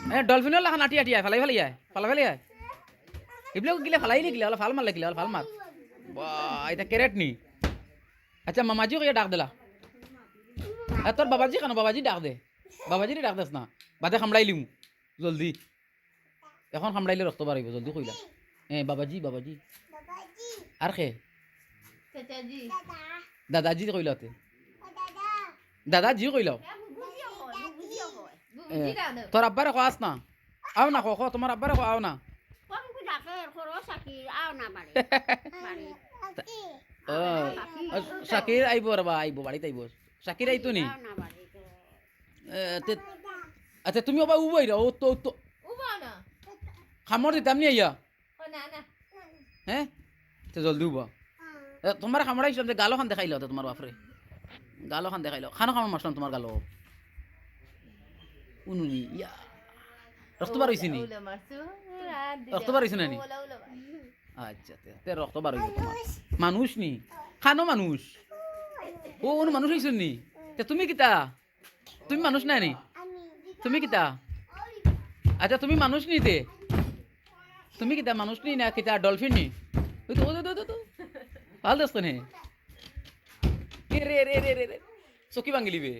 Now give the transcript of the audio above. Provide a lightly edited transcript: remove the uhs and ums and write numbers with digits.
ডলফিনৰ লাখান আটি আটি আয় ফালাই ফালাই আয় ফালাই ফালাই আয় এইবিলাক গিলা ফালাই নিগিলা অলপ ভাল মাৰ লাগিলে অলপ ভাল মাৰ এটা কেৰেট নি আচ্ছা মামাজি কে ডাক দিলা তোর বাবাজি কেন বাবাজি ডাক দে বাবাজিরে ডাক দেস না বাদে খামড়াইলিম জলদি এখন খামড়াইলে রক্ত বাড়াইব জলদি কইলা বাবাজি বাবাজি আর খে দাদাজি কইলাতে দাদাজি কইলাও তোর আব্বারে খাওয়াস না আও না খো তোমার আব্বারে খাওয়াও না শাকির আইব রবা আইব বাড়িতে আইব শাকির আইতো নি আচ্ছা তুমি আবার উবাই রা ও তো খামর দিতাম নি আইয়া হ্যাঁ জলদি উবা তোমার খামড়াইছিলাম যে গালো খান দেখাইল তোমার বাপরে গালো খান দেখাইল খানো খামর মারছিলাম তোমার গালো উনুনি ইয়া রক্ত বার হয়েছে নি রক্ত বার হয়েছে না নি আচ্ছা তে রক্ত বার হইব তোমার মানুষ নি খানো মানুষ ও অনু মানুষ হয়েছ নি তে তুমি কিতা তুমি মানুষ নাই নি তুমি কিতা আচ্ছা তুমি মানুষ নি তে তুমি কিতা মানুষ নি না কিতা ডলফিন নি ভাল দেখ নে রে রে রে রে চকি ভাঙিলিবে